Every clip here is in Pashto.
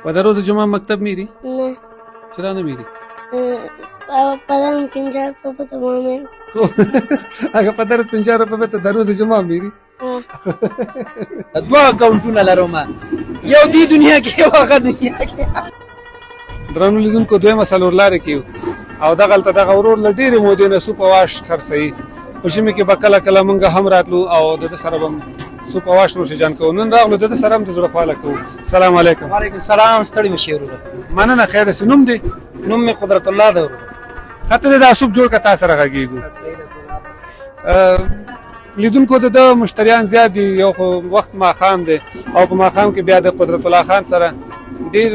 و در روز جمعه مکتب میری؟ نه. چرا نمیری؟ پدرم 50 روپه بده مامین. اگه پدرت 50 روپه بده در روز جمعه میری؟ دوه اکاونټونه لرم، یو دې دنیا کې یو هغه دنیا کې. درنو لیدونکو دویمه څلورلارې کې او دغلته دغه ورور له ډېرې مودې نه سوپ او واش خرڅوي. په ژمي کې به کله کله موږ هم راتلو او د ده سره به سوپ او واش نوش جان کوو. نن راغلو د ده سره هم د زړه خواله کوو. سلام علیکم. وعلیکم سلام. ستړي مه شئ وروره. مننه. خیر اوسې. نوم دی؟ نوم مې قدرت الله ده وروره. ښه ته دې دا سوپ جوړ کړه، تا سره غږېږو. لیدونکو د ده مشتریان زیات دي، یو خو وخت ماښام دی او په ماښام کې بیا د قدرت الله خان سره ډېر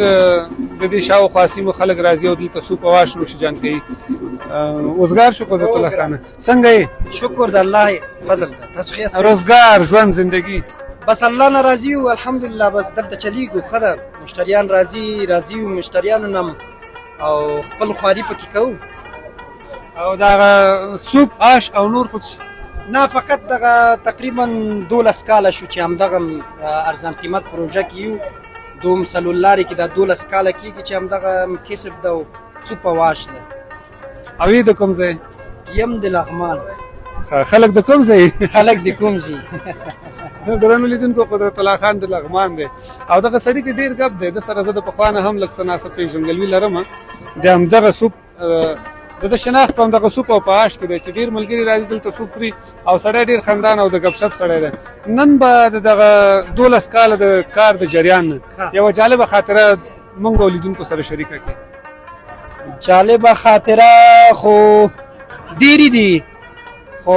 د دې شاوخوا سیمو خلک راځي او دلته سوپ او واش نوش جان کوي. اوزګار شو قدرت الله خانه، څنګه یې؟ شکر د الله فضل ده. تاسو ښه یاست؟ روزګار، ژوند، زندگی بس الله نه راضي یو الحمدلله. بس دلته چلیږو، ښه ده. مشتریان راضي یو، مشتریانو نه او خپل خواري پکې کوو. او دغه سوپ آش او نور خو نه، فقط دغه تقریبا 12 کاله شو چې همدغه ارزان قیمت پروژه کې یو. دوم څلورلارې کې دا 12 کاله کېږي چې همدغه کسب ده او سوپ او واش ده. او یې د کوم ځای؟ یم د لغمان. خلک د کوم ځای؟ خلک د کوم ځای؟ درنو لیدونکو قدرت الله خان د لغمان دی او دغه سړي کې ډېر ګپ دی. د سره زه د پخوا نه هم لږ څه ناڅه پېژندګلوي لرم. د همدغه سوپ د ده شناخت په همدغه سوپ او په آش کې دی چې ډېر ملګري راځي دلته سوپ خوري او سړی ډېر خندان او د ګپ شپ سړی دی. نن به د دغه 12 کاله د کار د جریان نه یوه جالبه خاطره موږ او لیدونکو سره شریکه کړي. جالبه خاطره خو ډېرې دي، خو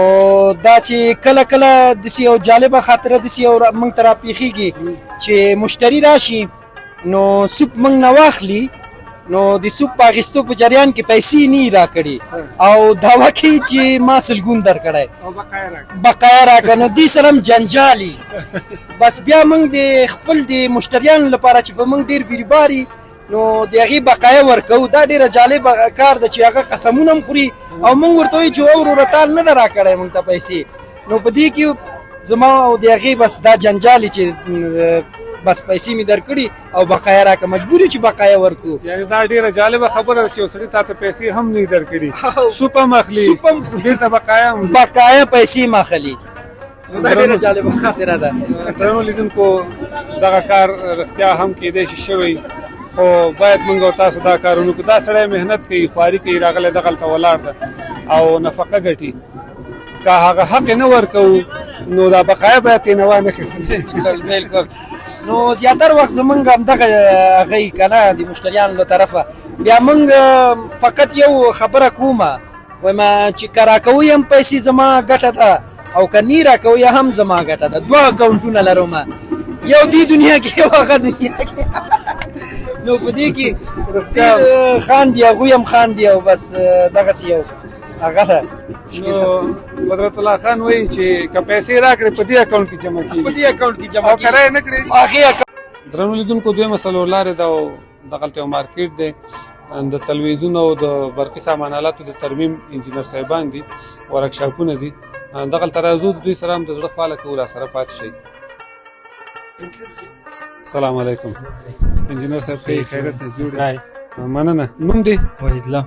دا چې کله کله داسې یو جالبه خاطره داسې یو موږ ته راپېښېږي چې مشتري راشي نو سوپ موږ نه واخلي، نو د سوپ په اخیستو په جریان کې پیسې نه راکړي او دعوه کوي چې ما سلګون درکړی بقایا راکړه. نو دې سره هم جنجالي. بس بیا موږ د خپل د مشتریانو لپاره چې په موږ ډېر بیرباري نو د هغې بقایا ورکوو. دا ډېره جالبه کار ده چې هغه قسمونه هم خوري او موږ ورته وایو چې وروره تا نه ده راکړی موږ ته پیسې. نو په دې کې زما او د هغې بس دا جنجالي چې بس پیسې مې درکړي او بقایا راکړه، مجبور یو چې بقایا ورکو. یعنې دا ډېره جالبه خبره ده چې یو سړي تا ته پیسې هم نه درکړي، سوپ هم اخلي، بېرته بقایا هم بقایا پیسې هم اخلي. دا ډېره جالبه خاطره ده. درنو لیدونکو دغه کار رښتیا هم کېدی شي شوی، خو باید موږ او تاسو دا کار ونه کړو. دا سړی محنت کوي، خواري کوي، راغلی دغلته ولاړ ده او نفقه ګټي. که هغه حق یې نه ورکوو نو دا بقایا باید ترې نه وانخیستل شي. بالکل. نو زیاتره وخت زمونږ همدغه هغه یي که نه د مشتریانو له طرفه بیا موږ فقط یو خبره کومه، وایم چې که راکوئ هم پیسې زما ګټه ده او که نه راکوئ هم زما ګټه ده. دوه اکاونټونه لرم، یو دې دنیا کې یو هغه دنیا کې. نو په دې کې ډېر خاندي، هغوی هم خاندي او بس دغسې یو هغه ده. نو قدرت الله خان وایي چې که پیسې راکړې په دې اکاونټ کې جمع کېږي، په دې اکاونټ کې جمع او که رایې نه کړې هغې. درنو لیدونکو دویمه څلورلارې ده او دغلته یو مارکېټ دی. د تلویزیون او د برقي سامان آلاتو د ترمیم انجینر صاحبان دي، ورکشاپونه دي. دغلته راځو، د دوی سره هم د زړه خواله کوو. راسره پاتې شئ. سلام علیکم. انجینر صاحب ښه خیریت دی؟ جوړ. مننه. نوم دی؟ وحیدالله.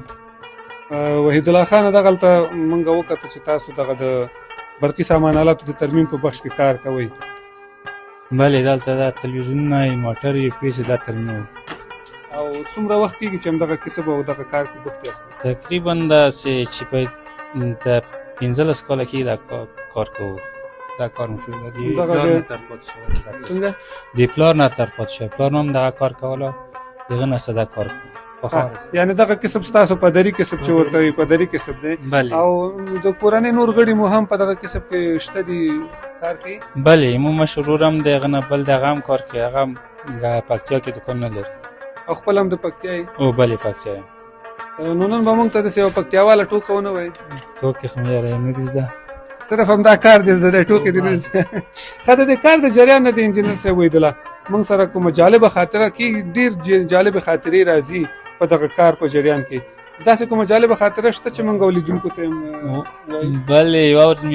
وحیدالله خان، دغلته موږ وکتل چې تاسو دغه د برقي سامان آلاتو د ترمیم په بخش کې کار کوئ. بلې، دلته دا تلویزیونونه، موټر، پیسې دا ترمیم. او څومره وخت کېږي چې همدغه کسب او دغه کار کې بوخت یاست؟ تقریبا داسې چې په د 15 کاله کې دا کار کوو. دا کار مو شوی دی. څنګه؟ د پلار نه تر پاتې شوی. پلار هم دغه کار کوله، دغه نه څه دا کار کوو. یعنې دغه کسب ستاسو پدري کسب چې ورته وایي پدري کسب دی. او د کورنۍ نور غړي مو هم په دغه کسب کې شته دي، کار کوي؟ بلې، مو مشرور هم د هغه نه بل دغه هم کار کوي. هغه هم پکتیا کې دکان نه لري. او خپل هم د پکتیا یې؟ او بلې، پکتیا یم. نو نن به موږ ته داسې یو پکتیاواله ټوکه ونه وایي؟ ټوکې خو مې یاره نه دي زده، صرف همدا کار دی زده، ټوکې دې نه زده. ښه د دې کار د جریان نه د انجینر صاحب وحیدالله موږ سره کومه جالبه خاطره کېږي؟ ډېر جالبې خاطرې راځي په دغه کار په جریان کې. داسې کومه جالبه خاطره شته چې موږ او لیدونکو ته بلې،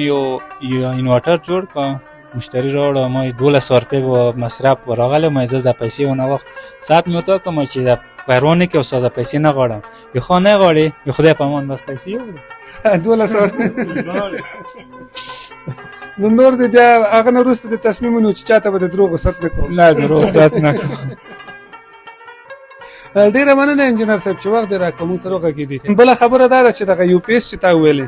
یو انورټر جوړ کړه مشتری راوړ ما 1200 روپۍ به مصرف راغلی ما زه د پیسې ونه وخت ساعت مې وته کوم چې د پروا نه کې استاد پیسې نه غواړم یو خو نه غواړي یو خدای په امان بس پیسې وړي 1200 نو نور دې بیا هغه نه وروسته د تصمیم ونیو چې چاته به د دروغ ست نه کوم نه دروغ سات نه کوم ډیره مننه انجینر صاحب چې وخت دې راکړ موږ سره وغږېدې بله خبره دا ده چې دغه یو پی ایس چې تا ویلې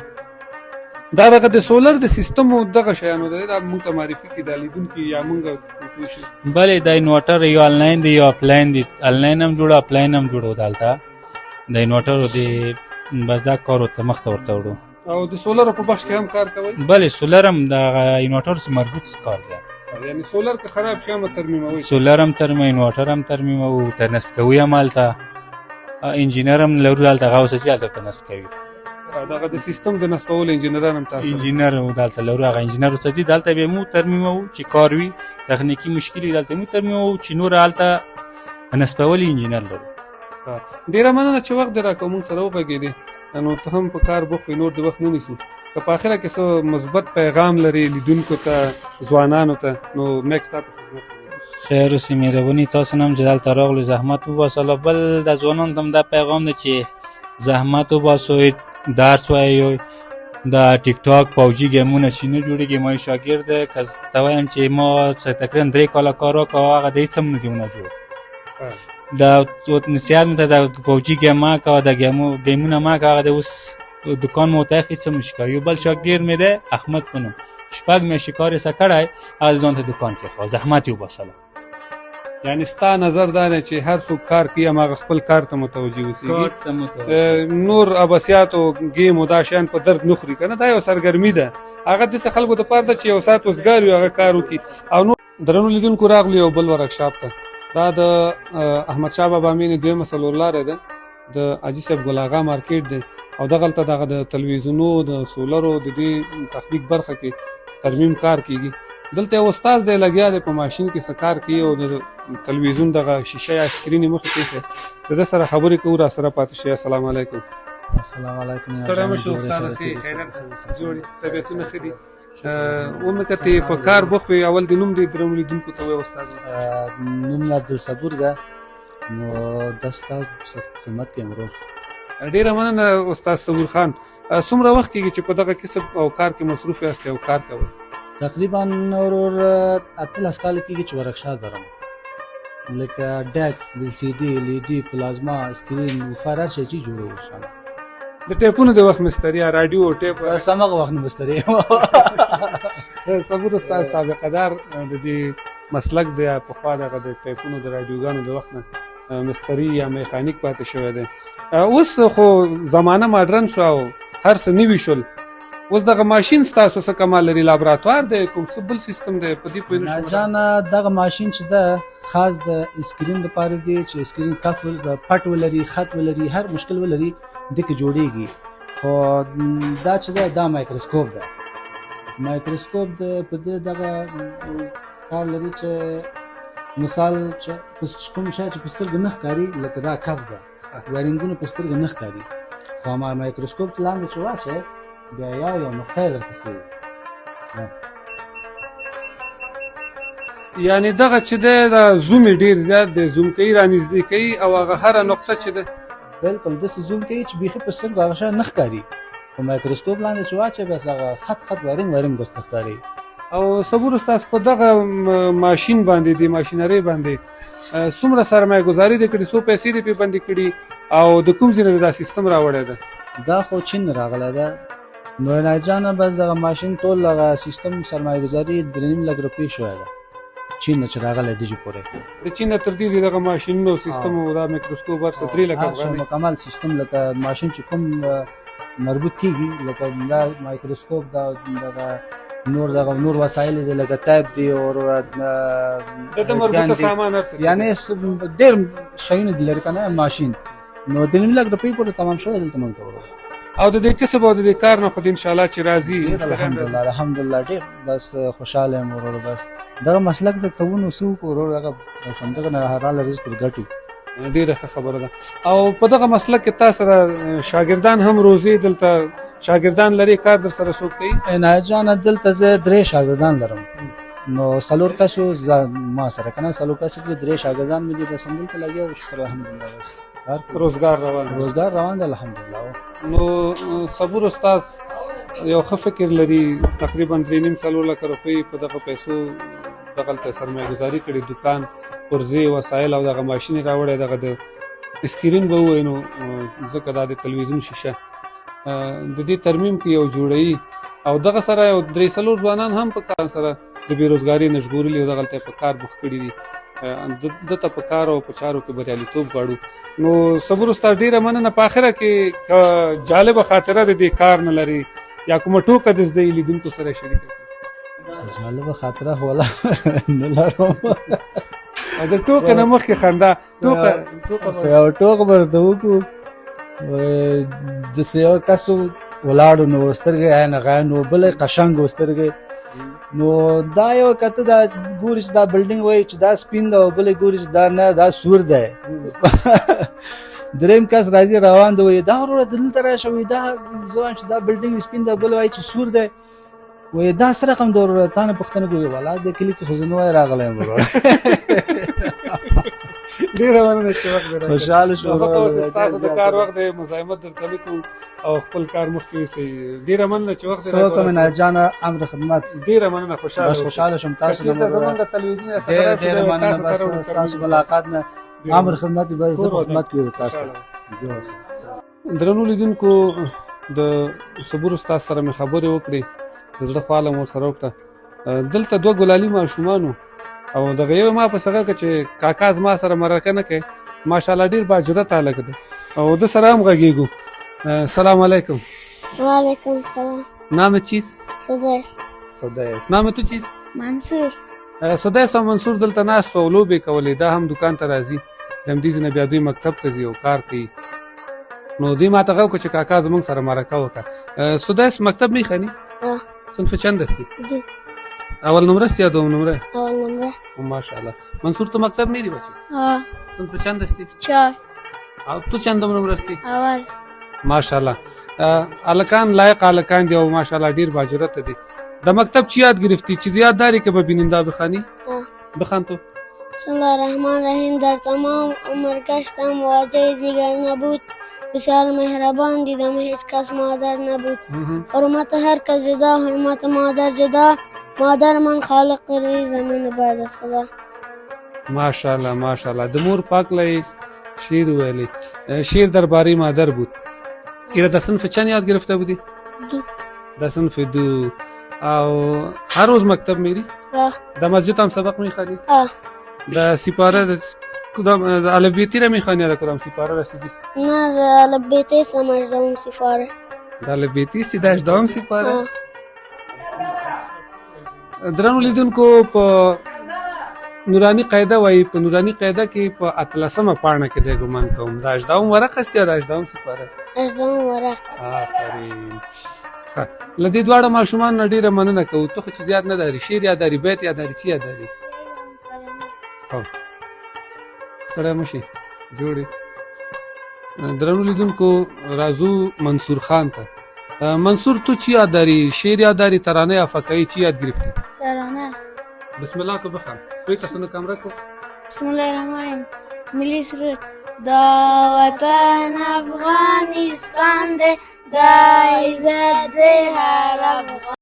دا دغه د سولر د سیستم او دغه شیانو دی دا موږ ته معرفي کړي دا لیدونکي یا موږ پوه شو بلې دا انورټر یو آنلاین دی یو آفلاین دی آنلاین هم جوړو آفلاین هم جوړو دلته د انورټر دی بس دا کار ورته مخته ورته وړو او د سولر په بخش کې هم کار کوي بلې سولر هم د انورټر سره مربوط کار دی یعنی سولر که خراب شي هم ترمیموي سولر هم ترمیم انورټر هم ترمیموو ته نصب کوي هم هلته انجینر هم لرو دلته هغه اساسي هلته ته نصب کوي دغه د سیستم د نصبولو انجینران هم تاسو انجینر دلته لرو هغه انجینر څه دي دلته به مو ترمیموو چې کار وي تخنیکی مشکل دلته مو ترمیموو چې نور هلته نصبولي انجینر لرو ډیره مننه چې وخت دې راکړ موږ سره وغږېدې نو ته هم په کار بوخت وي نور د وخت نه نیسو که په آخره کې څه مثبت پیغام لري لیدونکو ته ځوانانو ته نو میک ستا په خدمت کې خیر اوسې مهرباني تاسو نه هم چې دلته راغلو زحمت وباسئ بل د ځوانانو ته هم دا پیغام دی چې زحمت وباسئ درس وایئ د ټیک ټاک پاوجي ګیمونه چې نه جوړېږي ما یو شاګرد دی که ته وایم چې ما تقریبا 3 کاله کار وکړ او هغه د هېڅ هم نه دي ونه جوړ د نصیحت مې ته د پاوجي ګیم مه کوه د ګیمونه مه کوه هغه د اوس دکان مې ورته هېڅ هم نشي کوی یو بل شاګرد مې دی احمد په نوم 6 میاشتې کار یې څه کړی هغه ځان ته دکان کېښود زحمت یې وباسلو یعنی ستا نظر دا دی چې هر څوک کار کوي هماغه خپل کار ته متوجه اوسېږي نور عباسیات او ګیم او دا شیان په درد نه خوري که نه دا یو سرګرمي ده هغه داسې خلکو دپاره ده چې یو ساعت وزګار وي هغه کار وکړي او نور درنو لیدونکو راغلو یو بل ورکشاپ ته دا د احمدشاه بابا مینې دویمه څلورلاره ده د حاجي صاحب ګل اغا مارکیټ دی او دغلته دغه د تلویزیونو د سولرو د دې تخنیک برخه کې ترمیم کار کیږي دلته یو استاد دی لګیا دی په ماشین کې څه کار کوي او د تلویزیون دغه شیشه یا سکرین یې مخې ته ایښی د ده سره خبرې کوو را سره پاتې شئ السلام علیکم السلام علیکم ستړی مه شو استاده ښې خیریت جوړې طبیعتونه ښه دي ومې کتې په کار بوخت وې اول د نوم دې درنو لیدونکو ته ووایه استاد نوم مې عبدالصبور ده نو دا ستا خدمت کې یم ورور ډیره مننه استاد صبور خان څومره وخت کېږي چې په دغه کسب او کار کې مصروف یاست او کار کوئ تقریبا ورور 18 کال کېږي چې ورکشاپ لرم لکه ډیک LCD LED پلازما سکرین هر شی چې جوړوو انشاءالله د ټیپونو د وخت مستری رادیو ټیپ بس همغه وخت نه مستری صبور استاد سابقه دار د دې مسلک دی پخوا دغه د ټیپونو د رادیوګانو د وخت نه مستری یا میخانیک پاتې شوی دی اوس خو زمانه ماډرن شو او هر څه نوي شول اوس دغه ماشین ستاسو څه کمال لري لابراتوار دی کوم څه بل سیستم دی په دې پوه نه شوم جانه دغه ماشین چې ده خاص د اسکرین لپاره دی چې اسکرین کف پټ ولري خط ولري هر مشکل ولري دغه جوړیږي خو دا چې ده دا مایکروسکوپ ده مایکروسکوپ د په دې دغه کار لري چې مثال چې کوم شی چې په سترګو نه ښکاري لکه دا کف ده وایرینګونه په سترګو نه ښکاري خو مایکروسکوپ لاندې چې واچوې بیا یو نقطه یې درته ښیي یعنې دغه چې دی د زوم یې ډېر زیات دی زوم کوي رانږدې کوي او هغه هره نقطه چې ده بلکل داسې زوم کوي چې بیخي په سترګو هغه شی نه ښکاري خو مایکروسکوپ لاندې چې واچوې بس هغه خط وایرینګ درته ښکاري او صبور استاد په دغه ماشین باندې د ماشینرۍ باندې څومره سرمایه ګزاري دې کړې څو پیسې دې پې بندي کړي او د کوم ځای نه دا سیستم راوړی ده دا خو چین راغلی ده نو عنایت جانه بس دغه ماشین ټول هغه سیستم سرمایه ګزاري 3.5 لک روپۍ شوی ده چین نه چې راغلی دی چې پورې د چین نه تر دې ځای دغه ماشینونو سیستم او دا میکروسکوپ هر څه 3 لک افغانۍ مکمل سیستم لکه ماشین چې کوم مربوط کیږي لکه دا مایکروسکوپ دا دغه نور وسایل دي لکه تایپ دی او د مربوطه سامان هر څه یعنی ډېر شیونه دي لري کنه ماشین نو 3 لک روپۍ پورې تمام شوی دلته موږ ته او د دې کسب او د دې کار نه خو ان شاء الله چې راځي الحمدلله ډېر بس خوشاله یم ورور بس دغه مسلک د کوونو څوک ورور دغه سمدغه نه حلال رزق ګټو ډېره ښه خبره ده او په دغه مسلک کې تاسو سره شاګردان هم روزي دلته شاګردان لري کار در سره څوک کوي عنایت جان دلته زه 3 شاګردان لرم نو څلور کسو ما سره کنه څلور کسو کې درې شاګردان مې دي بس همدلته لګیا او شکر الحمدلله بس کار کوي. روزګار روان دی الحمدلله. نو صبور استاد یو ښه فکر لري، تقریبا 3.5 لک روپۍ په دغه پیسو دغلته سرمایه گذاري کړې، دکان پرزې وسایل او دغه ماشین راوړی، دغه د سکرین به ووایو نو ځکه دا د تلویزیون شیشه د دې ترمیم کې یو جوړوي او دغه سره یو 3-4 ځوانان هم په کار سره د بېروزګارۍ نه ژغورلي او دغلته په کار بوخت کړي دي. دته په کار او په چارو کې بریالیتوب غواړو. نو صبر استاد ډېره مننه. په اخره کې جالبه خاطره د دې کار نه لري یا کومه ټوکه د زده لیدونکو سره شریکه کړي؟ جالبه خاطره خو ولا نه لرم. د ټوکه نه مخکې خندا یو ټوکه به درته وکړو. داسې یو کس ولاړو نو سترګې عین نو بل قشنګ و سترګې، نو دا یو کته دا ګوري چې دا بلډینګ وایي چې دا سپین ده او بل ګوري چې دا نه دا سور ده. دریم کس راځي روان دی وایي دا وروره دلته راشه، وایي دا ځوان چې دا بلډینګ سپین ده بل وایي چې سور ده، وایي دا څه رقم ده وروره تا نه پوښتنه کوي؟ والا د کلي کې خو زه نه وای راغلی یم وروره. ډېره مننه چې وخت دې راکړ. خوشحاله شوم. ستاسو د کار وخت دی، مزاحمت درته نه کوم او خپل کار مخکې یوسئ. ډېره مننه چې وخت دې راکړ. څه کوم نه جانه امر خدمت. ډېره مننه. خوشحاله شوم تاسو نه زمونږ د تلویزیون یا سره ډېره مننه. بس تاسو ملاقات نه امر خدمت به زه خدمت کوم تاسو ته. درنو لیدونکو، د صبور استاد سره مې خبرې وکړې، د زړه خواله مو سره وکړه. دلته 2 ګلالي ماشومانو او دغه یو ما په څنګه چې کاکا زما سره مرکه نه کوي، ماشاءالله ډېر باجرت هلک دی او د سره هم غږېږو. السلام علیکم. وعلیکم السلام. نام چیز؟ سدیس. نام تو چیز؟ منصور. سدیس او منصور دلته ناست او لوبې کولې، دا هم دکان ته راځي، د همدې نه بیا دوی مکتب ته ځي او کار کوي. نو دوی ما ته غو چې کاکا زمونږ سره مرکه وکړه. سدیس مکتب میخوانی؟ صنف چند هستی؟ اول نمره است یا دوم نمره؟ اول نمره. ماشاءالله. منصور تو مکتب میری بچه؟ صنف چند هستی؟ 4. او تو چندم نمره هستی؟ اول. ماشاءالله. الکان لایق الکان دی او ماشاءالله ډیر باجرت دی. د مکتب چی یاد گرفتی؟ چیز یاد داری که به بیننده بخوانی؟ بخوان تو. بسم الله الرحمن الرحیم. در تمام عمر گشتم مواجه دیگر نبود، بسیار مهربان دیدم هیچ کس مادر نبود. حرمت هر کس جدا، حرمت مادر جدا، مادر من خالق روی زمین بعد از خدا. ماشاءالله ماشاءالله. د مور پاک لای شیر ویلی، شیر درباری مادر بود. ایره د صنف چند یاد گرفته بودی؟ 2. د صنف 2. او هر روز مکتب میری؟ د مسجد هم سبق میخوانی؟ د سپاره د الفبیتی را میخوانی یا د کدام سپاره رسیدی؟ نه د الفبیتی سمجدم سپاره. د الفبیتی سی د 18 سپاره. درنو لیدونکو، په نورانی قاعده وایي، په نورانی قاعده کې په 13مه پاڼه کې د ګمان کوم د 18 ورق است یا د 18 سپاره؟ 18 ورق. آفرین. له دې دواړو ماشومان نه ډېره مننه کوو. ته خو چې زیات نه داري، شعر یاداري، بیت یاداري، څه یاداري؟ ستړی مه شي، جوړې. درنو لیدونکو، راځو منصور خان ته. منصور تو چی یاد داری؟ شعر یاد داری، ترانه یا فقاهی چی یاد گرفتی؟ ترانه. بسم الله کو بخوان. کوئی کسونو کامرا کو. بسم الله الرحمن الرحیم. ملی سرود. دا وطن افغانستان ده، دا عزت ده هر افغان.